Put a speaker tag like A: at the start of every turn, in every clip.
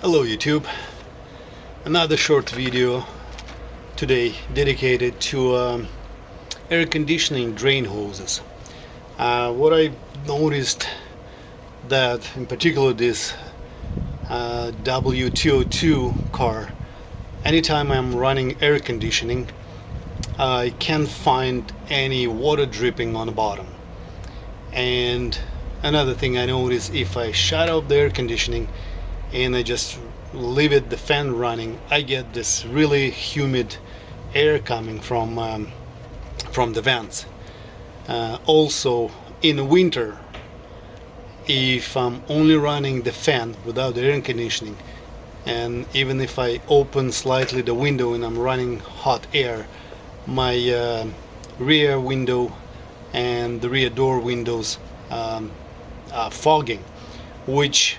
A: Hello YouTube, another short video today dedicated to air conditioning drain hoses. What I noticed that in particular this W202 car, anytime I'm running air conditioning, I can't find any water dripping on the bottom. And another thing I noticed, if I shut off the air conditioning and I just leave the fan running, I get this really humid air coming from the vents. Also in the winter, if I'm only running the fan without the air conditioning, and even if I open slightly the window and I'm running hot air, my rear window and the rear door windows are fogging, which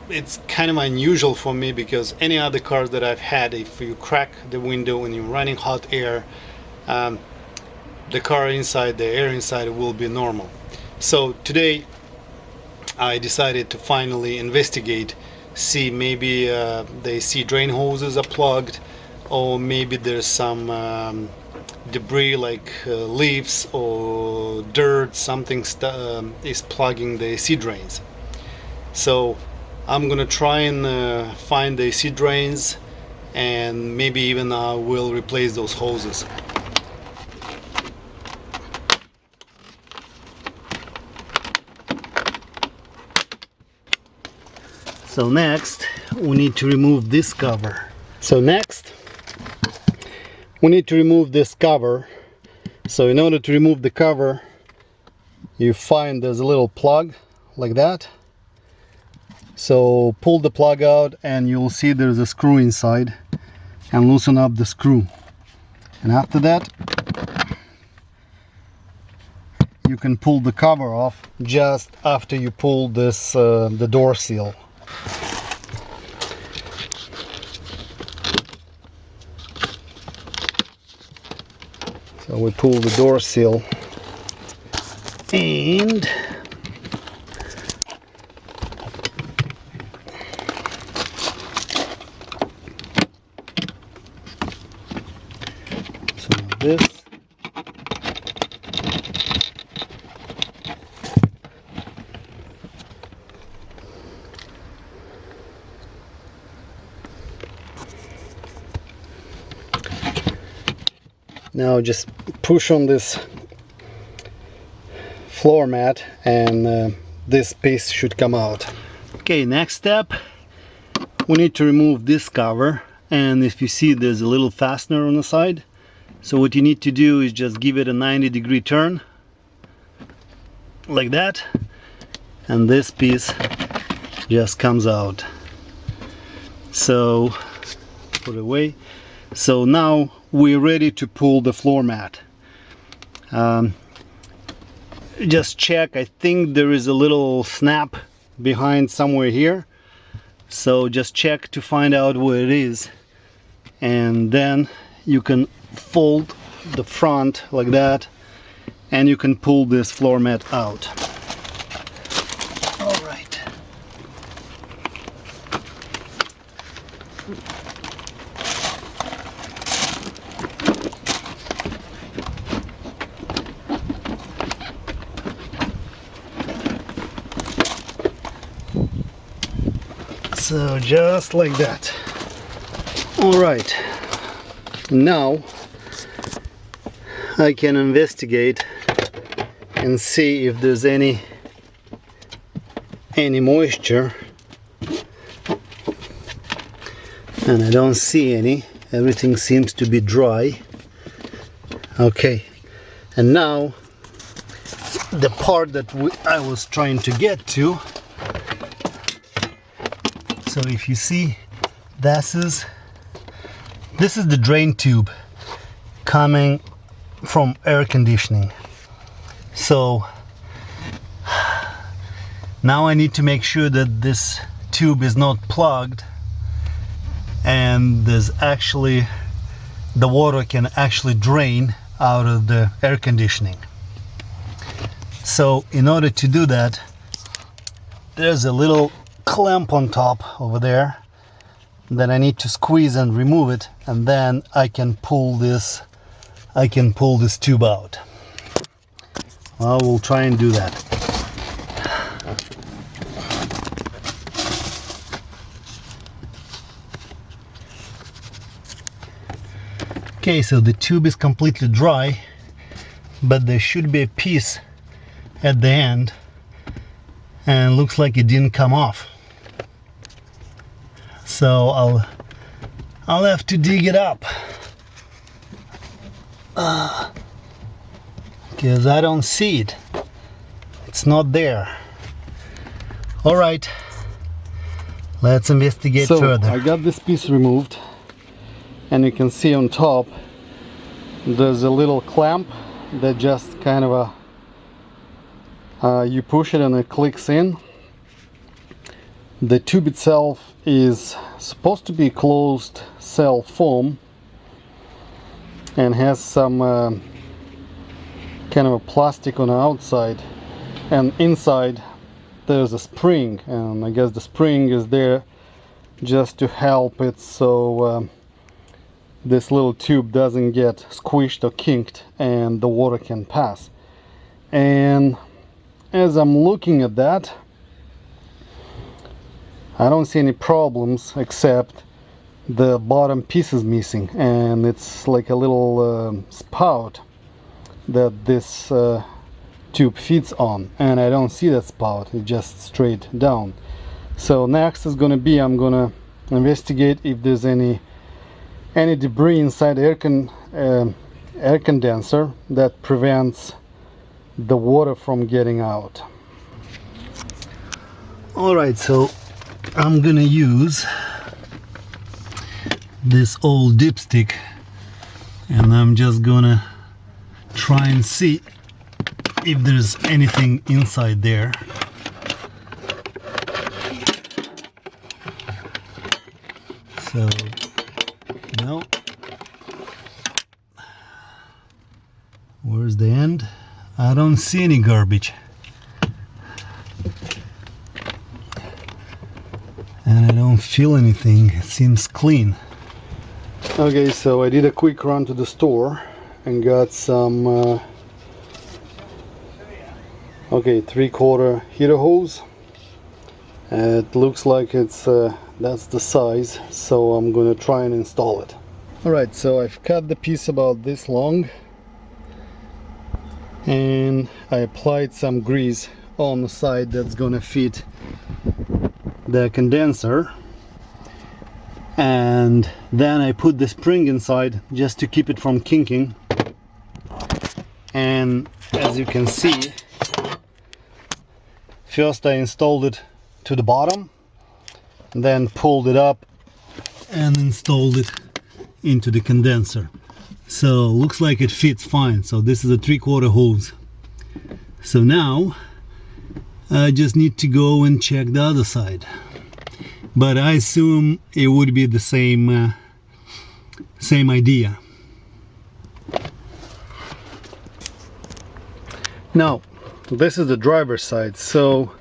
A: it's kind of unusual for me, because any other cars that I've had, if you crack the window and you're running hot air, the car inside, the air inside will be normal. So today I decided to finally investigate, see maybe the AC drain hoses are plugged, or maybe there's some debris like leaves or dirt, something is plugging the AC drains. So I'm gonna try and find the AC drains, and maybe even I will replace those hoses. So next we need to remove this cover. So in order to remove the cover, you find there's a little plug like that. So pull the plug out and you'll see there's a screw inside, and loosen up the screw. And after that, you can pull the cover off just after you pull this the door seal. So we pull the door seal, and this. Now just push on this floor mat, and this piece should come out. Okay, next step, we need to remove this cover, and if you see, there's a little fastener on the side. So what you need to do is just give it a 90-degree turn like that, and this piece just comes out. So put it away. So now we're ready to pull the floor mat. Just check, I think there is a little snap behind somewhere here, so just check to find out where it is, and then you can fold the front like that, and you can pull this floor mat out. All right. So just like that. All right. Now I can investigate and see if there's any moisture, and I don't see any. Everything seems to be dry. Okay, and now the part that I was trying to get to. So if you see, this is the drain tube coming from air conditioning. So now I need to make sure that this tube is not plugged, and there's actually the water can actually drain out of the air conditioning. So in order to do that, there's a little clamp on top over there. Then I need to squeeze and remove it, and then I can pull this tube out. Well, we'll try and do that. Okay, so the tube is completely dry, but there should be a piece at the end, and looks like it didn't come off. So I'll have to dig it up, because I don't see it. It's not there. All right, let's investigate further. I got this piece removed, and you can see on top there's a little clamp that just kind of you push it and it clicks in. The tube itself is supposed to be closed cell foam and has some kind of a plastic on the outside, and inside there's a spring, and I guess the spring is there just to help it so this little tube doesn't get squished or kinked and the water can pass. And as I'm looking at that, I don't see any problems except the bottom piece is missing, and it's like a little spout that this tube feeds on, and I don't see that spout. It's just straight down. So next is going to be, I'm going to investigate if there's any debris inside the air condenser that prevents the water from getting out. Alright, so I'm gonna use this old dipstick, and I'm just gonna try and see if there's anything inside there. So no. Where's the end? I don't see any garbage. And I don't feel anything. It seems clean. Okay, so I did a quick run to the store and got some 3/4 heater hose. It looks like it's that's the size, so I'm gonna try and install it. Alright, so I've cut the piece about this long, and I applied some grease on the side that's gonna fit the condenser, and then I put the spring inside just to keep it from kinking. And as you can see, first I installed it to the bottom, then pulled it up and installed it into the condenser. So looks like it fits fine. So this is a 3/4 hose. So now I just need to go and check the other side, but I assume it would be the same idea. Now this is the driver's side, so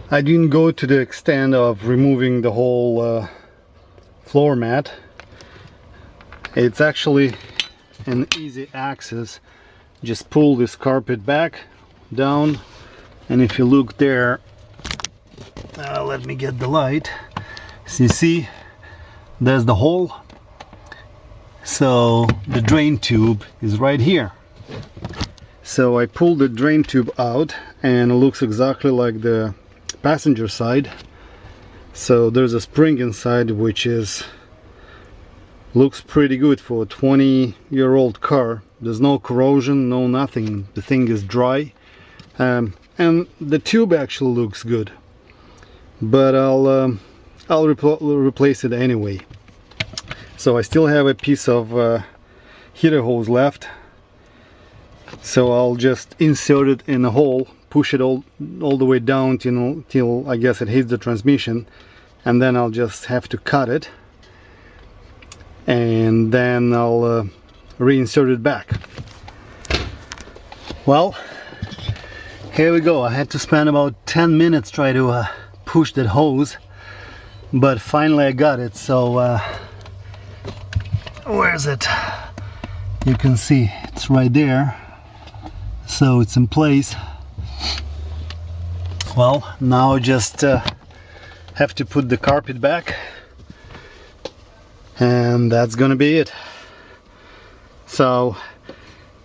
A: I didn't go to the extent of removing the whole floor mat. It's actually an easy access. Just pull this carpet back down, and if you look there, let me get the light. So you see there's the hole. So the drain tube is right here. So I pulled the drain tube out, and it looks exactly like the passenger side. So there's a spring inside, which looks pretty good for a 20-year-old car. There's no corrosion, no nothing. The thing is dry, and the tube actually looks good. But I'll replace it anyway. So I still have a piece of heater hose left. So I'll just insert it in a hole, push it all the way down till I guess it hits the transmission, and then I'll just have to cut it, and then I'll reinsert it back. Well, here we go. I had to spend about 10 minutes trying to
B: push that hose, but finally I got it. So where is it? You can see it's right there, so it's in place. Well, now I just have to put the carpet back, and that's gonna be it. So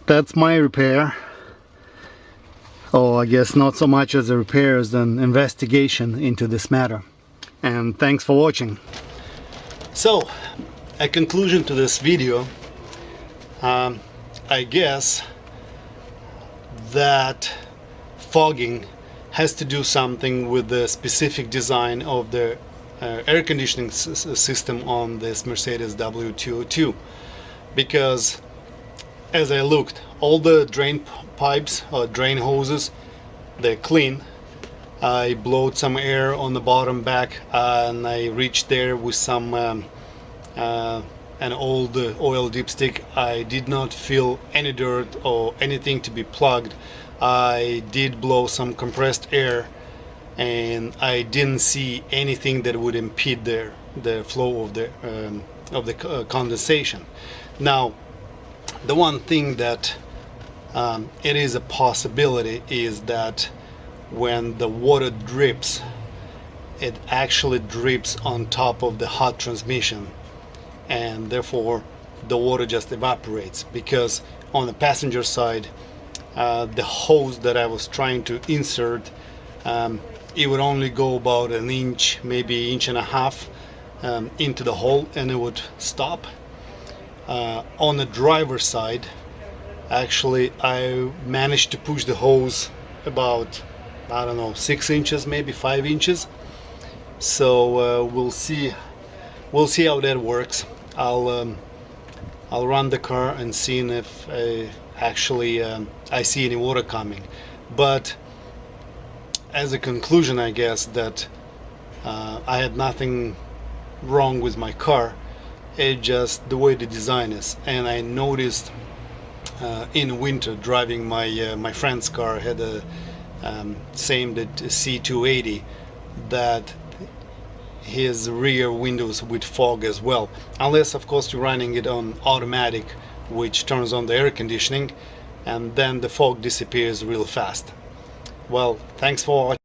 B: that's my repair. Oh, I guess not so much as a repair as an investigation into this matter. And thanks for watching. So, a conclusion to this video, I guess that fogging has to do something with the specific design of the air conditioning system on this Mercedes W202, because as I looked, all the drain pipes or drain hoses, they're clean. I blowed some air on the bottom back, and I reached there with some an old oil dipstick. I did not feel any dirt or anything to be plugged. I did blow some compressed air, and I didn't see anything that would impede the flow of the condensation. Now, the one thing that it is a possibility is that when the water drips, it actually drips on top of the hot transmission, and therefore the water just evaporates, because on the passenger side, the hose that I was trying to insert, it would only go about an inch, maybe inch and a half into the hole, and it would stop. On the driver's side, actually I managed to push the hose about, I don't know, 6 inches, maybe 5 inches. So we'll see how that works. I'll run the car and see if I see any water coming. But as a conclusion, I guess that I had nothing wrong with my car. It's just the way the design is. And I noticed in winter driving my friend's car, had a same that C280, that his rear windows would fog as well, unless of course you're running it on automatic, which turns on the air conditioning, and then the fog disappears real fast. Well, thanks for watching.